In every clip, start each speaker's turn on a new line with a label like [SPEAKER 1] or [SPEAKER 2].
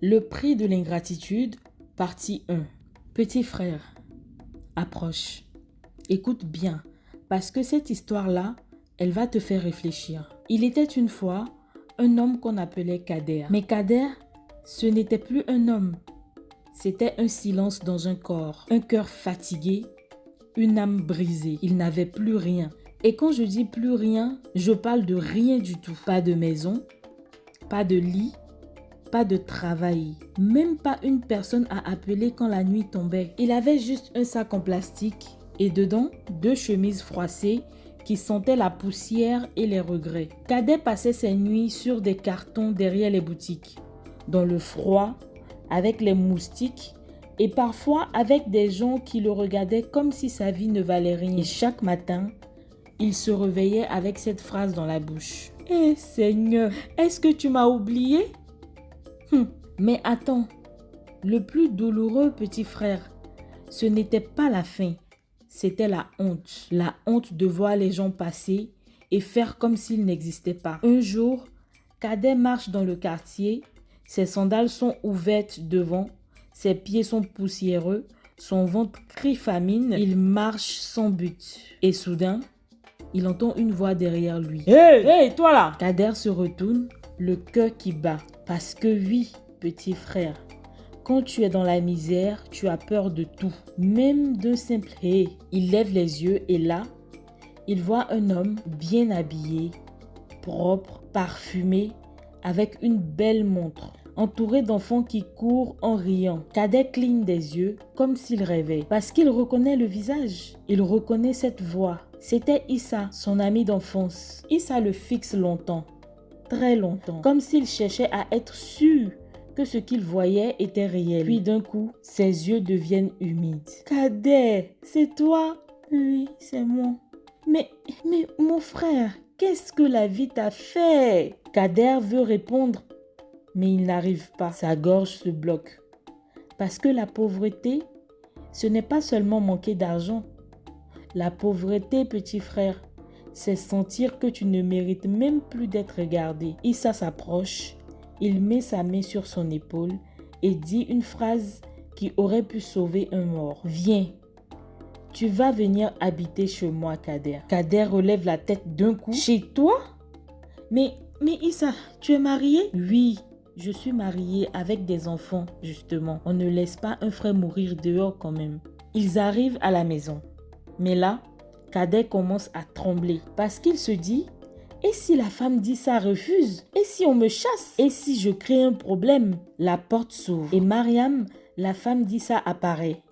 [SPEAKER 1] Le prix de l'ingratitude, partie 1. Petit frère, approche. Écoute bien, parce que cette histoire-là, elle va te faire réfléchir. Il était une fois un homme qu'on appelait Kader. Mais Kader, ce n'était plus un homme. C'était un silence dans un corps, un cœur fatigué, une âme brisée. Il n'avait plus rien. Et quand je dis plus rien, je parle de rien du tout. Pas de maison, pas de lit, pas de travail, même pas une personne à appeler quand la nuit tombait. Il avait juste un sac en plastique et dedans 2 chemises froissées qui sentaient la poussière et les regrets. Cadet passait ses nuits sur des cartons derrière les boutiques, dans le froid, avec les moustiques et parfois avec des gens qui le regardaient comme si sa vie ne valait rien. Et chaque matin, il se réveillait avec cette phrase dans la bouche. « Eh Seigneur, est-ce que tu m'as oublié ?» Mais attends, le plus douloureux, petit frère, ce n'était pas la faim, c'était la honte. La honte de voir les gens passer et faire comme s'ils n'existaient pas. Un jour, Cadet marche dans le quartier, ses sandales sont ouvertes devant, ses pieds sont poussiéreux, son ventre crie famine, il marche sans but. Et soudain, il entend une voix derrière lui. « Hey, toi là !» Kader se retourne, le cœur qui bat. Parce que oui, petit frère, quand tu es dans la misère, tu as peur de tout, même d'un simple « hey ». Il lève les yeux et là, il voit un homme bien habillé, propre, parfumé, avec une belle montre, entouré d'enfants qui courent en riant. Cadet cligne des yeux comme s'il rêvait, parce qu'il reconnaît le visage. Il reconnaît cette voix. C'était Issa, son ami d'enfance. Issa le fixe longtemps. Très longtemps, comme s'il cherchait à être sûr que ce qu'il voyait était réel. Puis d'un coup, ses yeux deviennent humides. « Cadet, c'est toi ?»« Oui, c'est moi. »« Mais mon frère, qu'est-ce que la vie t'a fait ?» Kader veut répondre, mais il n'arrive pas. Sa gorge se bloque. Parce que la pauvreté, ce n'est pas seulement manquer d'argent. La pauvreté, petit frère, c'est sentir que tu ne mérites même plus d'être regardé. Issa s'approche, il met sa main sur son épaule et dit une phrase qui aurait pu sauver un mort. « Viens, tu vas venir habiter chez moi, Kader. » Kader relève la tête d'un coup. « Chez toi ? Mais Issa, tu es marié ?»« Oui, je suis marié avec des enfants, justement. On ne laisse pas un frère mourir dehors quand même. » Ils arrivent à la maison. Mais là, Cadet commence à trembler parce qu'il se dit « Et si la femme d'Issa refuse? Et si on me chasse? Et si je crée un problème ?» La porte s'ouvre et Mariam, la femme d'Issa, apparaît.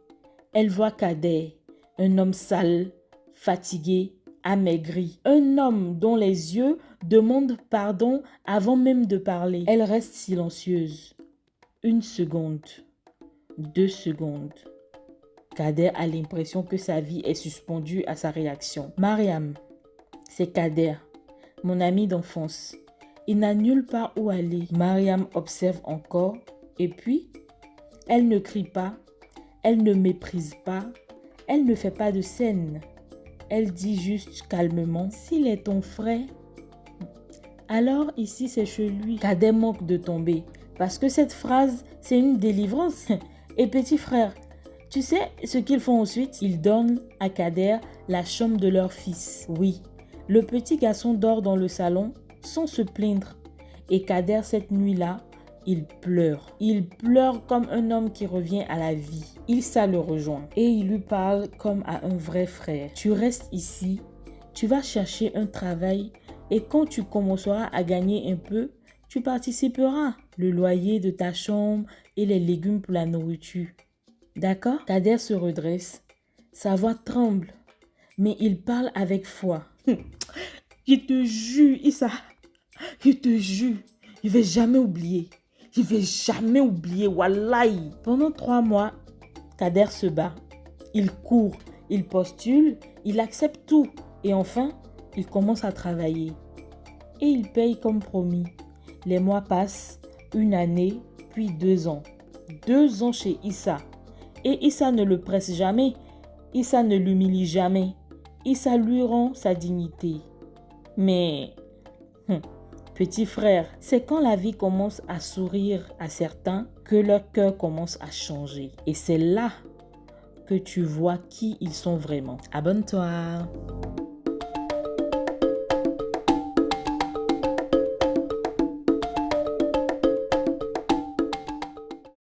[SPEAKER 1] Elle voit Cadet, un homme sale, fatigué, amaigri. Un homme dont les yeux demandent pardon avant même de parler. Elle reste silencieuse. 1 seconde, 2 secondes. Kader a l'impression que sa vie est suspendue à sa réaction. « Mariam, c'est Kader, mon ami d'enfance. Il n'a nulle part où aller. » Mariam observe encore et puis, elle ne crie pas, elle ne méprise pas, elle ne fait pas de scène. Elle dit juste calmement « S'il est ton frère, alors ici c'est chez lui. » Kader manque de tomber parce que cette phrase, c'est une délivrance. Et petit frère, tu sais ce qu'ils font ensuite? Ils donnent à Kader la chambre de leur fils. Oui, le petit garçon dort dans le salon sans se plaindre. Et Kader, cette nuit-là, il pleure. Il pleure comme un homme qui revient à la vie. Issa le rejoint et il lui parle comme à un vrai frère. « Tu restes ici, tu vas chercher un travail et quand tu commenceras à gagner un peu, tu participeras. Le loyer de ta chambre et les légumes pour la nourriture. D'accord ?» Kader se redresse. Sa voix tremble, mais il parle avec foi. « Je te jure, Issa, je te jure, je ne vais jamais oublier. Je ne vais jamais oublier, wallahi. » Pendant 3 mois, Kader se bat. Il court, il postule, il accepte tout. Et enfin, il commence à travailler. Et il paye comme promis. Les mois passent, 1 année, puis 2 ans. 2 ans chez Issa. Et Issa ne le presse jamais. Issa ne l'humilie jamais. Issa lui rend sa dignité. Mais Petit frère, c'est quand la vie commence à sourire à certains que leur cœur commence à changer. Et c'est là que tu vois qui ils sont vraiment. Abonne-toi.